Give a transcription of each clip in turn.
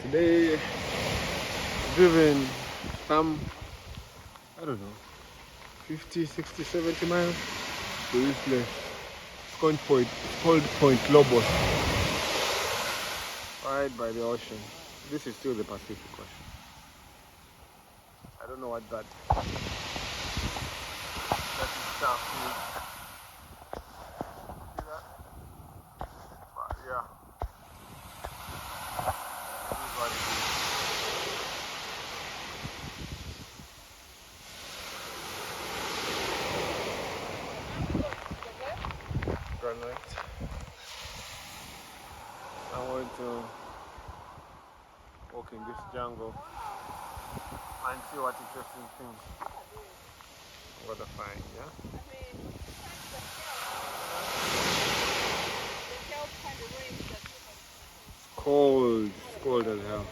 And today, driven some, I don't know, 50, 60, 70 miles to this place. It's called Point Lobos, right by the ocean. This is still the Pacific Ocean. I don't know what that stuff is. See that? But yeah, this is what it is. Granite. I want to walk in this jungle and see what interesting things I'm gonna find, yeah? It's cold as hell.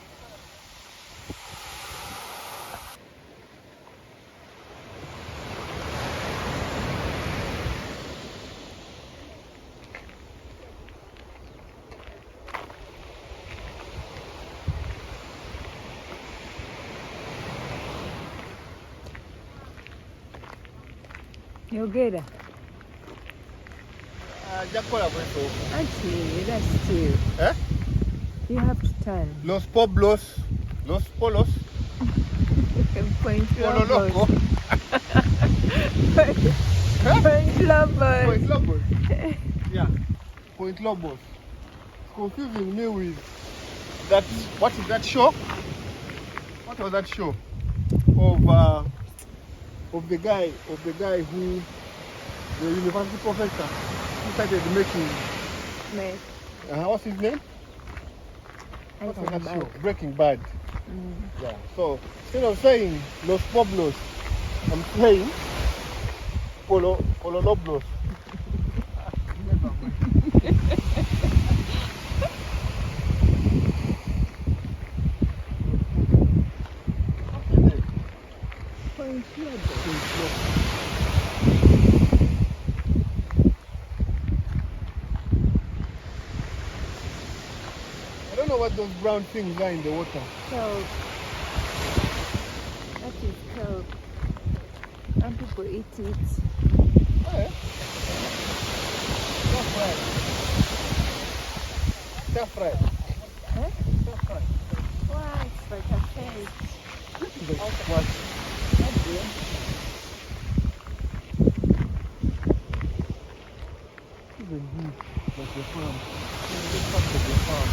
You get it? Actually, that's too. Eh? You have to turn. Los Poblos. Los Polos. Point Polo Lobos. Loco. Point Lobos. Point Lobos. Yeah. Point Lobos. It's confusing me with that. What is that show? What was that show? Of the guy who, the university professor who started making. What's his name? What was that show? Breaking Bad. Yeah. So instead of saying Los Poblos, I'm saying Polo Lobos. Point Lobos. I don't know what those brown things are in the water. Kelp. That is kelp. Some people eat it. Oh, yeah. Stir fry. Eh? Stir fry. Wow, it's like a cake. What? Even this, like the farm. This part of the farm.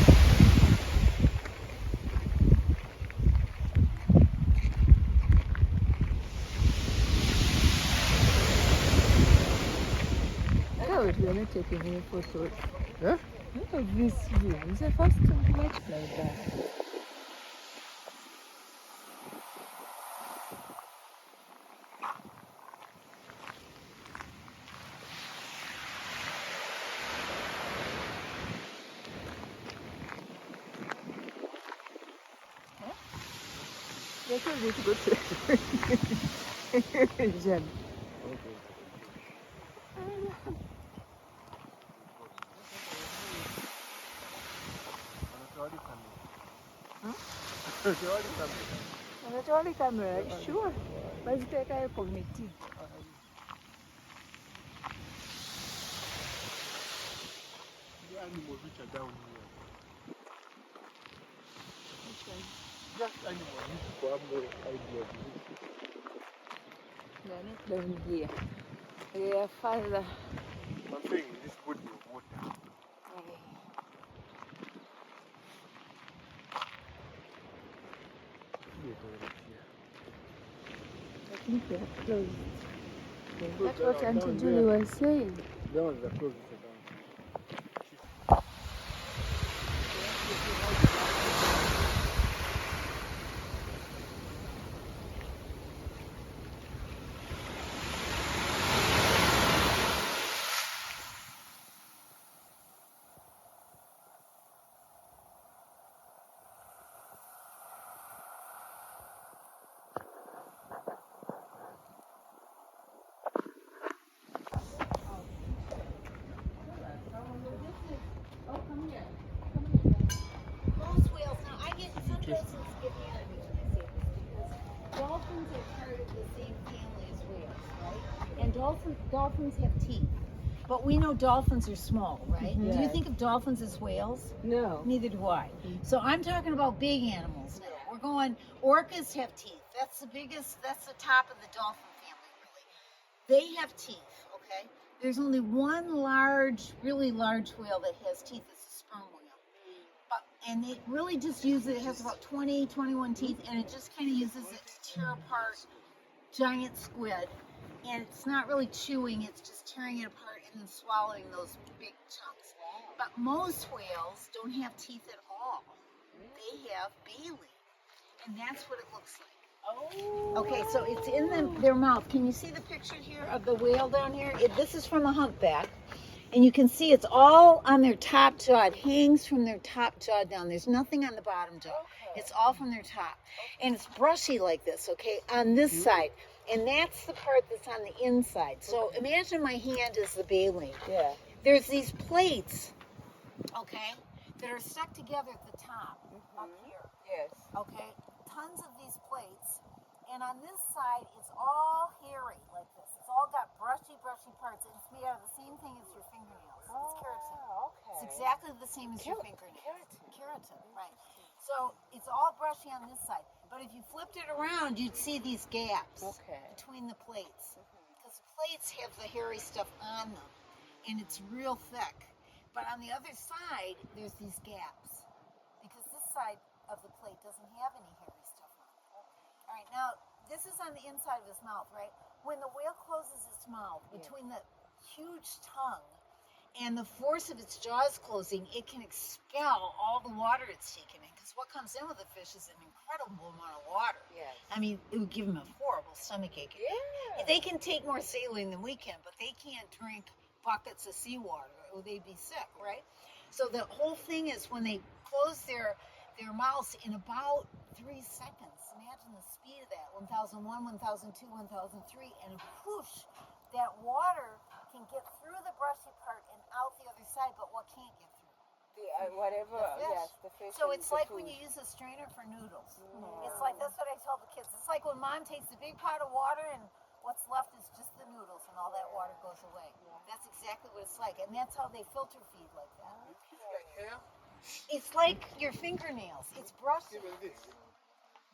We are not taking any photos. Yeah? Look at this view. It's the first time like that. They told you to go to Jen. Okay. Anatoa camera, sure. But it's like a committee. The animals which are down here. Just animals which people have no idea of this. They are not down here. They are farther. I'm saying in this body of water. I think they are closed. That's what Auntie Julie was saying. That was the closest down. dolphins have teeth. But we know dolphins are small, right? Do you think of dolphins as whales? No. Neither do I. So I'm talking about big animals now. We're going, orcas have teeth. That's the biggest, that's the top of the dolphin family, really. They have teeth, okay? There's only one large, really large whale that has teeth. It's a sperm whale. And it really just uses, it has about 20, 21 teeth, and it just kind of uses it to tear apart giant squid. And it's not really chewing, it's just tearing it apart and then swallowing those big chunks. But most whales don't have teeth at all. They have baleen, and that's what it looks like. Oh. Okay, so it's in their mouth. Can you see the picture here of the whale down here? This is from a humpback. And you can see it's all on their top jaw. It hangs from their top jaw down. There's nothing on the bottom jaw. Okay. It's all from their top. And it's brushy like this, okay, on this side. And that's the part that's on the inside. So imagine my hand is the baleen. Yeah. There's these plates, okay, that are stuck together at the top, up here. Yes. Okay, tons of these plates. And on this side, it's all hairy like this. It's all got brushy parts. And it's made out of the same thing as your fingernails. It's keratin. Okay. It's exactly the same as your fingernails. Keratin, right. So it's all brushy on this side. But if you flipped it around, you'd see these gaps between the plates. Because the plates have the hairy stuff on them. And it's real thick. But on the other side, there's these gaps. Because this side of the plate doesn't have any hairy stuff on it. All right, now, this is on the inside of his mouth, right? When the whale closes its mouth, between the huge tongue and the force of its jaws closing, it can expel all the water it's taken in. Because what comes in with the fish is an incredible amount of water. Yes. I mean, it would give them a horrible stomach ache. Yeah. They can take more saline than we can, but they can't drink buckets of seawater or they'd be sick, right? So the whole thing is when they close their mouths in about 3 seconds. Imagine the speed of that. 1001, 1002, 1003, and whoosh, that water can get through the brushy part and out the other side, but what can't get through? The fish. So it's like when you use a strainer for noodles. It's like, that's what I tell the kids. It's like when mom takes a big pot of water and what's left is just the noodles and all that water goes away. That's exactly what it's like. And that's how they filter feed like that. Like hair? It's like your fingernails. It's brushy.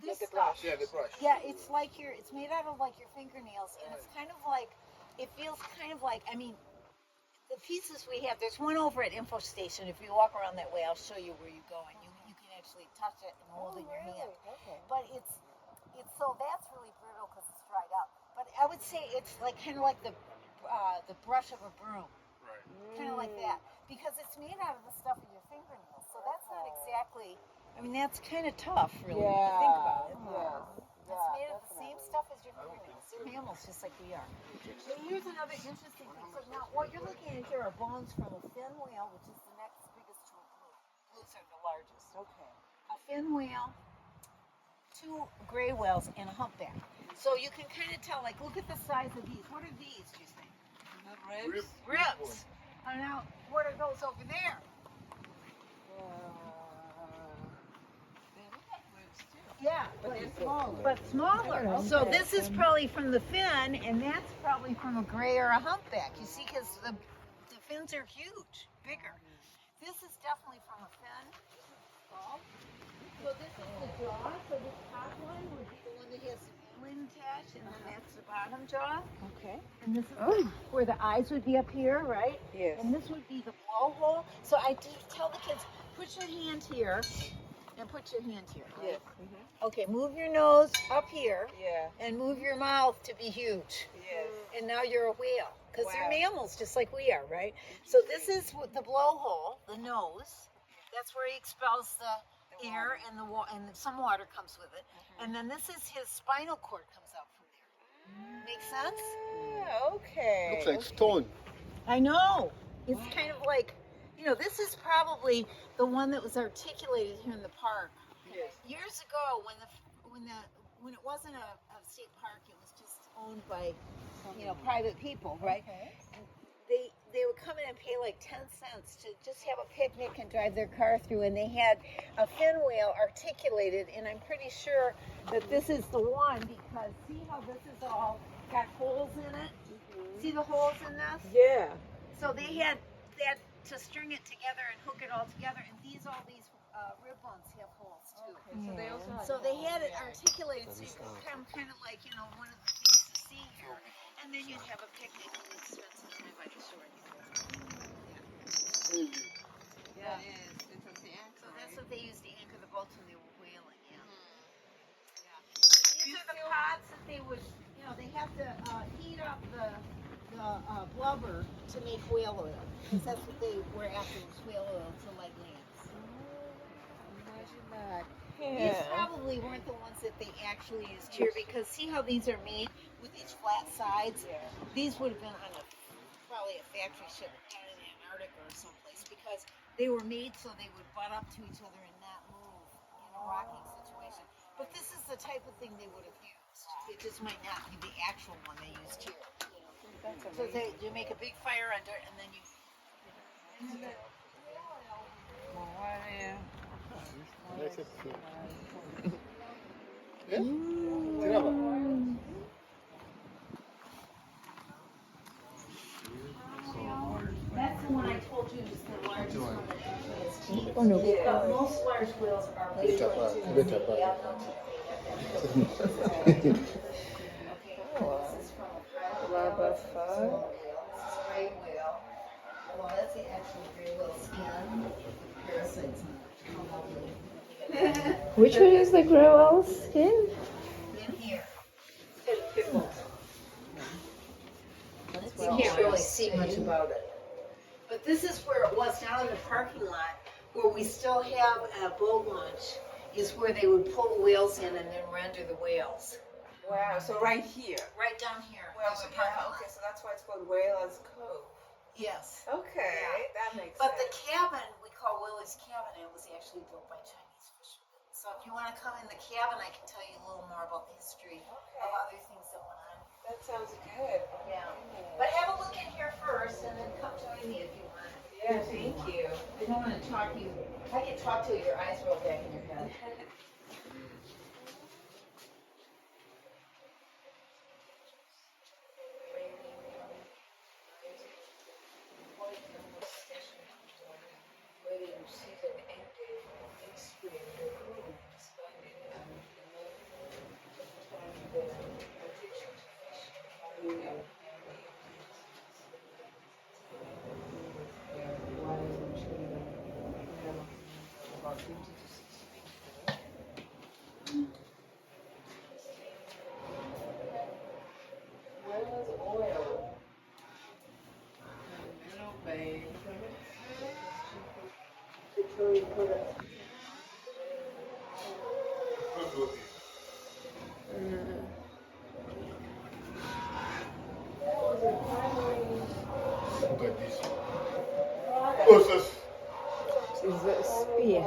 This the stuff. brush. Yeah, the brush. Yeah, it's like it's made out of like your fingernails, and it's kind of like, it feels kind of like, I mean, the pieces we have, there's one over at Info Station. If you walk around that way, I'll show you where you go, and you can actually touch it and hold it in your hand. Okay. But it's so that's really brittle because it's dried up. But I would say it's like kind of like the brush of a broom. Right. Kind of like that, because it's made out of the stuff of your fingernails. So that's not exactly. I mean, that's kind of tough, really, if you think about it. It's made of the same stuff as your fingernails. They're mammals, just like we are. So here's another interesting thing. So now, what you're looking at here are bones from a fin whale, which is the next biggest to a blue. Blues are the largest. Okay. A fin whale, 2 gray whales, and a humpback. So you can kind of tell, like, look at the size of these. What are these, do you think? Ribs. Ribs. And now, what are those over there? Yeah, but smaller. So this is probably from the fin, and that's probably from a gray or a humpback. You see, because the fins are huge, bigger. This is definitely from a fin. So this is the jaw. So this top one would be the one that has the baleen attached, and then that's the bottom jaw. Okay. And this is where the eyes would be up here, right? Yes. And this would be the blowhole. So I tell the kids, put your hand here. And put your hand here. Right? Yes. Okay, move your nose up here. Yeah. And move your mouth to be huge. Yes. And now you're a whale. Because they're mammals just like we are, right? So this is the blowhole, the nose. That's where he expels the air and and some water comes with it. And then this is his spinal cord comes out from there. Make sense? Okay. Looks like stone. I know. It's kind of like, this is probably the one that was articulated here in the park. Yes. Years ago, when it wasn't a state park, it was just owned by, private people, right? Okay. And they would come in and pay like 10 cents to just have a picnic and drive their car through, and they had a fin whale articulated, and I'm pretty sure that this is the one, because see how this is all got holes in it? See the holes in this? Yeah. So they had that to string it together and hook it all together, and all these rib bones have holes too. Okay. So they had it articulated so you could come kind of like, one of the things to see here. And then you'd have a picnic and you'd spend some time by the shore. Yeah, it is. It's a anchor. So that's what they used to anchor the boats when they were whaling, yeah. Yeah. These are the pots that they would, they have to heat up the blubber to make whale oil. Because that's what they were after, was whale oil to light lamps. Imagine that. These probably weren't the ones that they actually used here, because see how these are made with each flat sides? Yeah. These would have been on probably a factory ship down in Antarctica or someplace, because they were made so they would butt up to each other and not move in a rocking situation. But this is the type of thing they would have used. It just might not be the actual one they used here. That's So amazing. you make a big fire under it, and then you. Next episode. Yeah? Tirava. That's the one I told you is the largest one that has teeth. Oh, no. Most large whales are like Beta part. Beta part. Okay, this is from a pilot whale. Lobos. This is a small whale. This is a gray whale. Well, that's the actual gray whale skin. Parasites on it. How lovely. Which one is the gray whale skin? In here. You can't really see much about it. But this is where it was, down in the parking lot, where we still have a boat launch, is where they would pull the whales in and then render the whales. Wow. So right here. Right down here. Well, there's a parking lot. okay. So that's why it's called Wailers Cove. Yes. Okay, Yeah. that makes But the sense. cabin, we call Willie's cabin, it was actually built by Chinese fishermen. So if you want to come in the cabin, I can tell you a little more about the history of other things that went on. That sounds good. Yeah. But have a look in here first, and then come join me if you want. Yeah, thank you. I don't want to talk to you. I can talk till your eyes roll back in your head. Wailers oil. Little bay. Victoria Products. Look at this. Closest. Is a spear.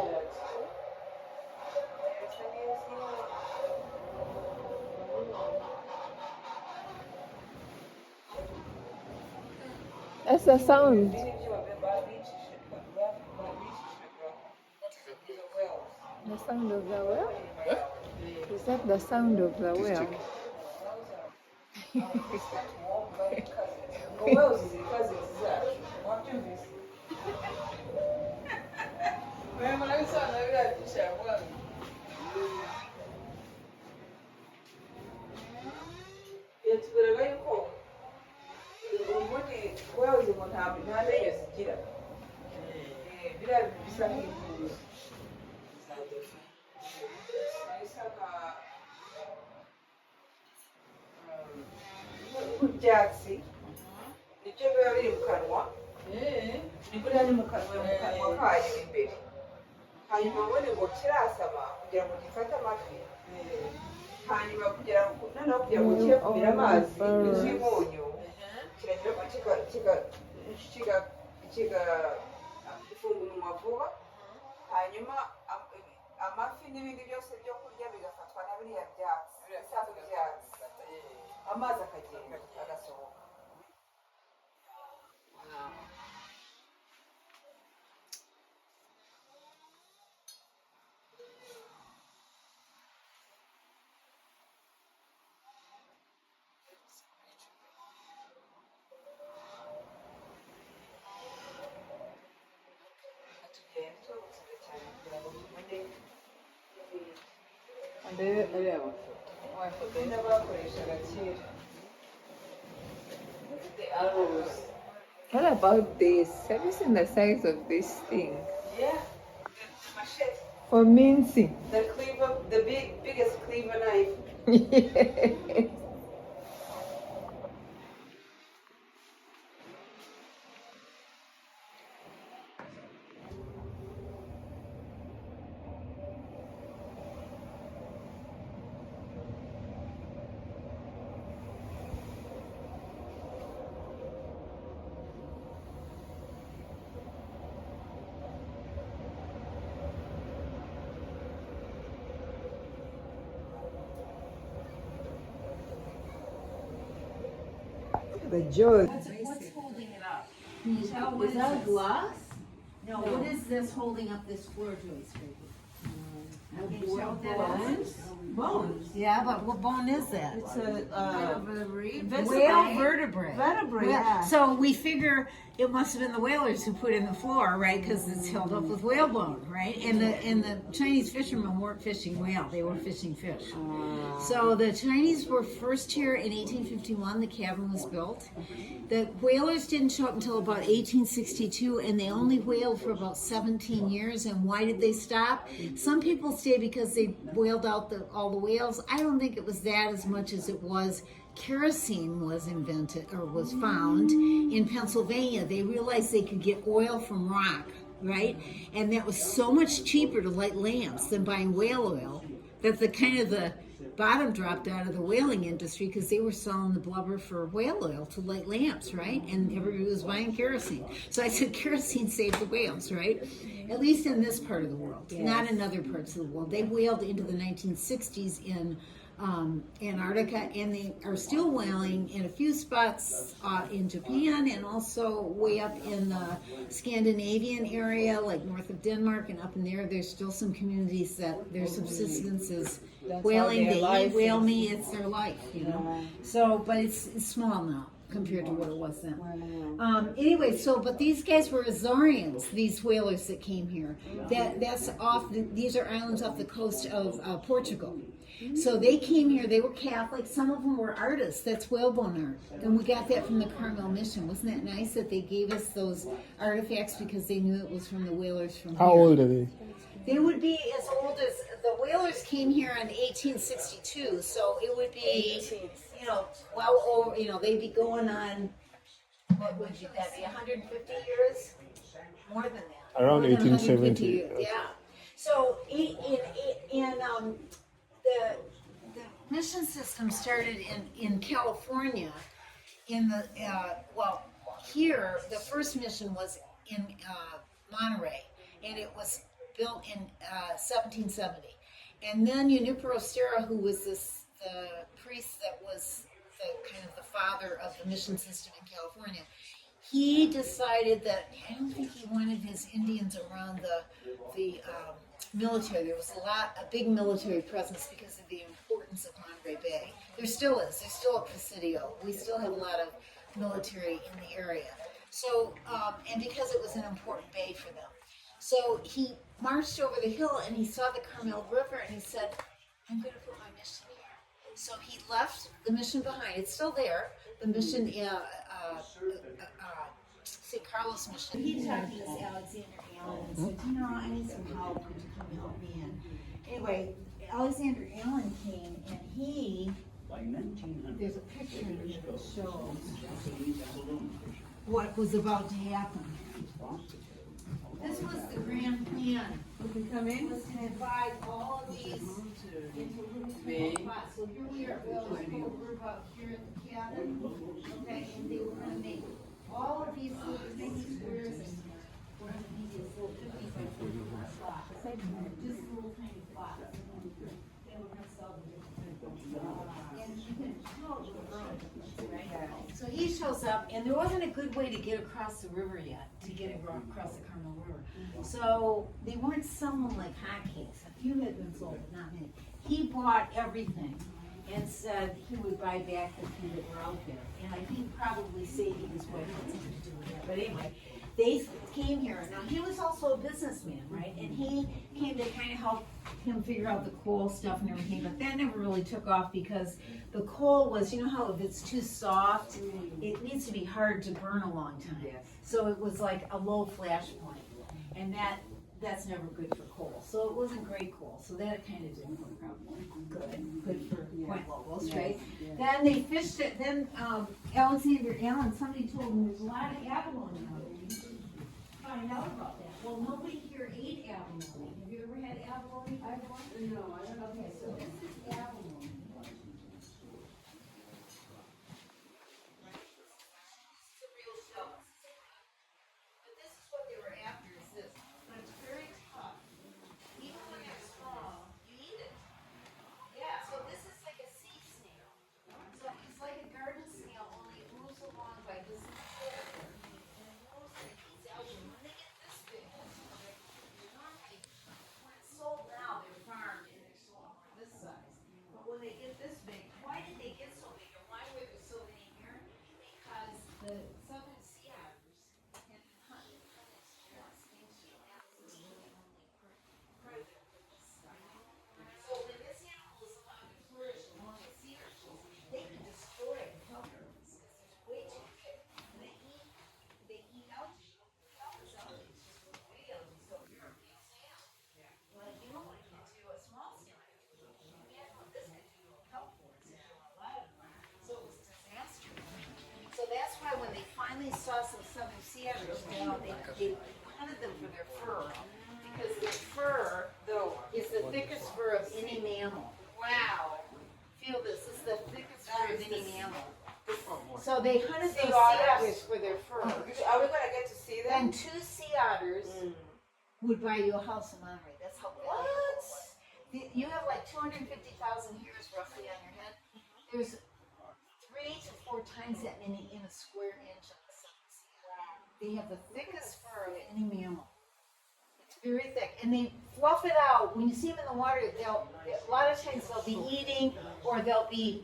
That's the sound. The sound of the whale? Is that the sound of the whale? Ibyatsi nicyo biba biri mu kanwa nibura ni mu kanwa kayo imbere hanyuma ubundi ngo kirasama kugira ngo gifate amafi hanyuma noneho kugira ngo kibe kumira amazi yuzuye umunyu kiragira kigafungura umunwa vuba hanyuma amafi n'ibindi byose byo kurya bigafatwa na biriya byatsi bisa byatsi amazi akagenda agasohoka. n'abakoreshaga kera. The arrows. What about this? Have you seen the size of this thing? Yeah. The machete. For mincing. The cleaver, the biggest cleaver knife. Yes. The jaws. What's holding it up? Can you tell what is that glass? No, what is this holding up this floor joist? Can you tell what that is? Bones. Yeah, but what bone is that? It's a Whale vertebrae. vertebrae. Yeah. So we figure it must have been the whalers who put in the floor, right? Because it's held up with whale bone, right? And the Chinese fishermen weren't fishing whale; they were fishing fish. So the Chinese were first here in 1851. The cabin was built. The whalers didn't show up until about 1862, and they only whaled for about 17 years. And why did they stop? Some people say because they whaled out all the whales. I don't think it was that as much as it was kerosene was invented or was found in Pennsylvania. They realized they could get oil from rock, right? And that was so much cheaper to light lamps than buying whale oil that the bottom dropped out of the whaling industry because they were selling the blubber for whale oil to light lamps, right? And everybody was buying kerosene. So I said kerosene saved the whales, right? At least in this part of the world, not in other parts of the world. They whaled into the 1960s in Antarctica, and they are still whaling in a few spots in Japan and also way up in the Scandinavian area, like north of Denmark and up in there. There's still some communities that their subsistence is whaling. They eat whale meat; it's their life, you know. So, but it's small now compared to what it was then. Anyway, but these guys were Azorians, these whalers that came here. These are islands off the coast of Portugal. So they came here, they were Catholic, some of them were artists, that's whalebone art. And we got that from the Carmel Mission. Wasn't that nice that they gave us those artifacts because they knew it was from the whalers from How here. old are they? They would be as old as, the whalers came here in 1862, so it would be, well over, they'd be going on, what would that be, 150 years? More than that. Around More than 1870. 150 years, yeah. So the mission system started in California here the first mission was in Monterey, and it was built in 1770. And then Junipero Serra, who was the priest that was the father of the mission system in California, he decided that I don't think he wanted his Indians around the military. There was a big military presence because of the importance of Monterey Bay. There still is. There's still a Presidio. We still have a lot of military in the area. So, and because it was an important bay for them. So he marched over the hill and he saw the Carmel River and he said, I'm going to put my mission here. So he left the mission behind. It's still there. The mission, St. Carlos mission. He talked to this Alexander Allen and said, I need some help. Could you come help me? And anyway, Alexander Allen came and there's a picture here that shows what was about to happen. This was the grand plan. It was to divide all of these into little small plots. So here we are, we're about here at the cabin, okay, and they were going to make all of these little tiny squares in here. We're going to make these little 50 by 40 plots. Just little tiny plots. They were going to sell them. And you can tell the road, right? So he shows up, and there wasn't a good way to get across the river yet, to get across the Carmel River. So they weren't selling like hotcakes. A few had been sold, but not many. He bought everything and said he would buy back the few that were out there. And I think probably saving his wife had something to do with that. But anyway, they came here. Now, he was also a businessman, right? And he came to kind of help him figure out the coal stuff and everything, but that never really took off because the coal was, you know how if it's too soft, it needs to be hard to burn a long time. Yes. So it was like a low flash point, and that's never good for coal. So it wasn't great coal, so that kind of didn't work out good for Point Lobos, right? Yes. Then they fished it, then Alexander Allen, somebody told him there's a lot of abalone out there. Find out about that. Well, nobody here ate abalone. Have you ever had abalone? No, I don't know. Okay, so this is abalone. Saw some southern sea otters, they hunted them for their fur, because their fur, though, is the thickest fur of any mammal. Wow. Feel this is the thickest fur of any mammal. So they hunted those sea otters for their fur. Are we gonna get to see them? And 2 sea otters would buy you a house in Monterey. That's how valuable it was. You have like 250,000 hairs roughly on your head. There's 3 to 4 times that many in a square inch of the southern sea otter. They have the thickest fur of any mammal. It's very thick, and they fluff it out. When you see them in the water, a lot of times they'll be eating or they'll be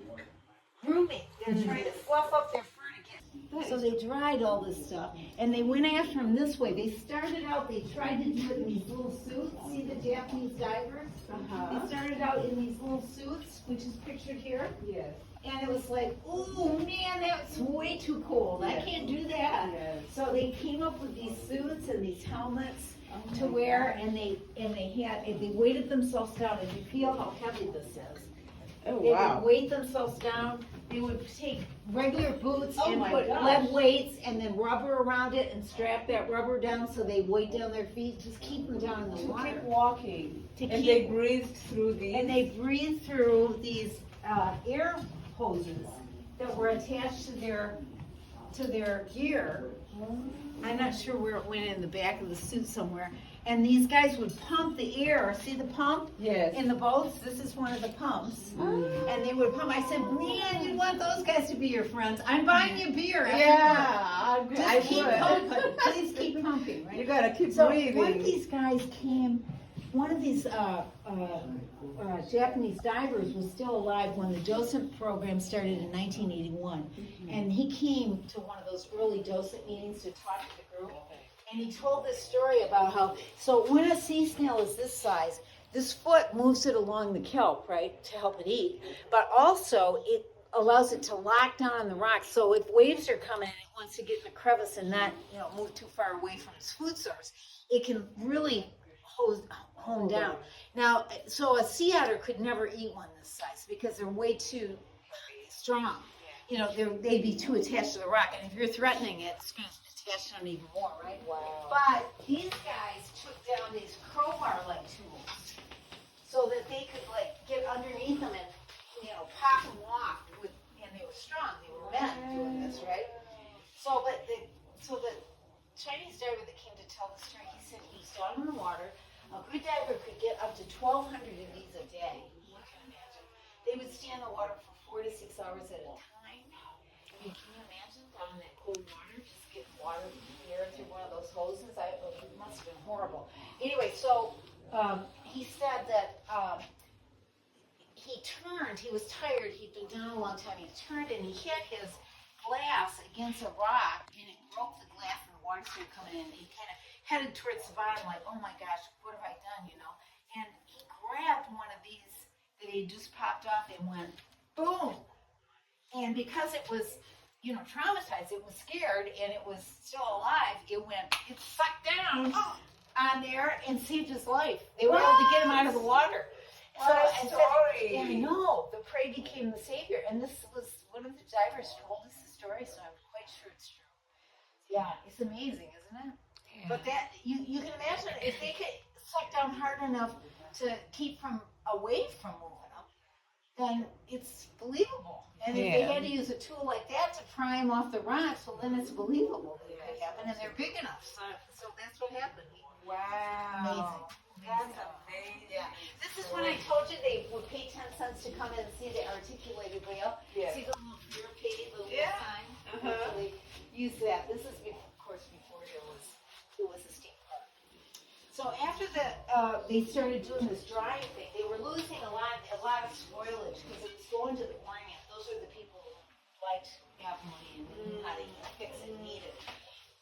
grooming. They're trying to fluff up their fur to get. So they dried all this stuff, and they went after them this way. They started out. They tried to do it in these little suits. See the Japanese divers? They started out in these little suits, which is pictured here. Yes. And it was like, oh man, that's way too cold. I can't do that. Yes. So they came up with these suits and these helmets to wear, and they weighted themselves down. And you feel how heavy this is. Oh, They wow. would weight themselves down. They would take regular boots and my put gosh. lead weights and then rubber around it and strap that rubber down so they weight down their feet. Just keep them down in the To water. keep walking. To And keep- they breathed through these. And they breathe through these air hoses that were attached to their gear. I'm not sure where it went, in the back of the suit somewhere. And these guys would pump the air. See the pump? Yes. In the boats? This is one of the pumps. And they would pump. I said, man, you want those guys to be your friends. I'm buying you beer. Yeah, Just keep pumping. Please keep pumping, right? You gotta keep So breathing. one of these guys came, one of these Japanese divers was still alive when the docent program started in 1981. And he came to one of those early docent meetings to talk to the group. And he told this story about how, so when a sea snail is this size, this foot moves it along the kelp, right, to help it eat. But also, it allows it to lock down on the rocks. So if waves are coming and it wants to get in the crevice and not, move too far away from its food source, it can really hone down. Now, so a sea otter could never eat one this size because they're way too strong. They'd be too attached to the rock. And if you're threatening it, it's going to attach them even more, right? Wow. But these guys took down these crowbar-like tools so that they could, get underneath them and, pop and walk with, and they were strong. They were men doing this, right? So the Chinese diver that came to tell the story, he said he was down in the water. A good diver could get up to 1,200 of these a day. You can imagine. They would stay in the water for 4 to 6 hours at a time. Can you imagine down in that cold water, just getting water air through one of those hoses? It must have been horrible. Anyway, so he said that he turned. He was tired. He'd been down a long time. He turned and he hit his glass against a rock, and it broke the glass, and the water started started coming in. He kind of headed towards the bottom, like, oh my gosh, what have I done, you know? And he grabbed one of these that he just popped off and went, boom. And because it was, you know, traumatized, it was scared, and it was still alive, it sucked down on there and saved his life. They were able to get him out of the water. What a story. I know, the prey became the savior. And this was one of the divers told us the story, so I'm quite sure it's true. Yeah, it's amazing, isn't it? Yeah. But that, you can imagine if they could suck down hard enough to keep away from moving them, then it's believable. And if they had to use a tool like that to pry them off the rocks, well, then it's believable that it could happen. And they're big enough, so that's what happened. Wow. Amazing. That's amazing. Yeah. This is when I told you they would pay 10 cents to come in and see the articulated whale. Yeah. See the little fear pay, the little sign? Uh-huh. So they use that. This is, of course, before it was a state park. So after they started doing this drying thing, they were losing a lot of spoilage because it was going to the plant. Those are the people who liked abalone and knew how to fix it and eat it.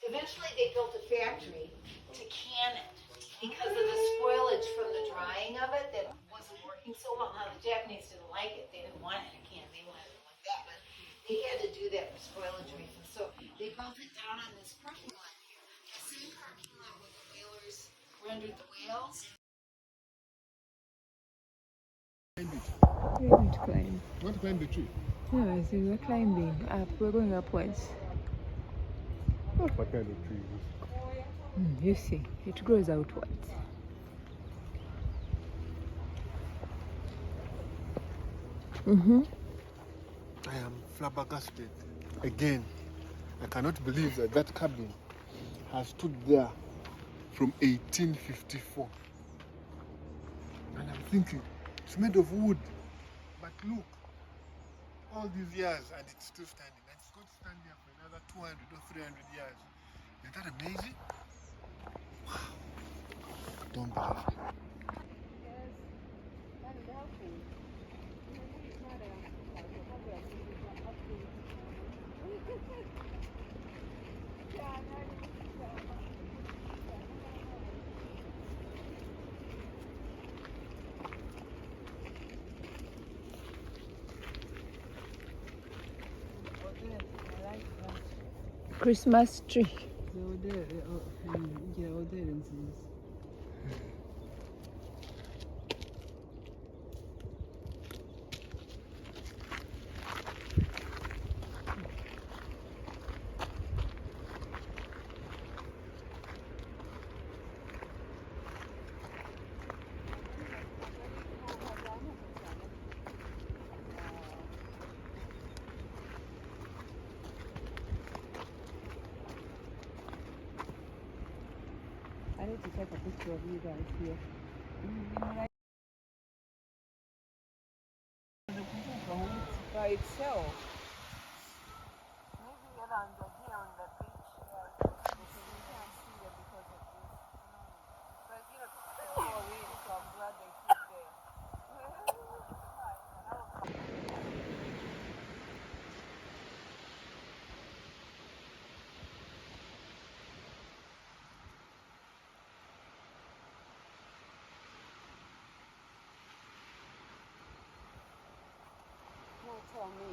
Eventually, they built a factory to can it because of the spoilage from the drying of it that wasn't working so well. Now, the Japanese didn't like it. They didn't want it in a can. They wanted it like that. But they had to do that for spoilage reasons. So they built it down on this parking lot here. The same parking lot where the whalers rendered the whales. We're going to climb. You want to climb the tree? No, I see we're climbing up. We're going upwards. What kind of tree is this? You see, it grows outwards. I am flabbergasted. Again, I cannot believe that cabin has stood there from 1854. And I'm thinking, it's made of wood. But look, all these years and it's still standing. And it's going to stand there for another 200 or 300 years. Isn't that amazing? Wow. Don't believe it. Christmas tree. I need to take a picture of you guys here. By itself. Maybe around here on the beach, we can't see them because of this. But you know, it's so wind, so I'm glad they keep there. Don't tell me.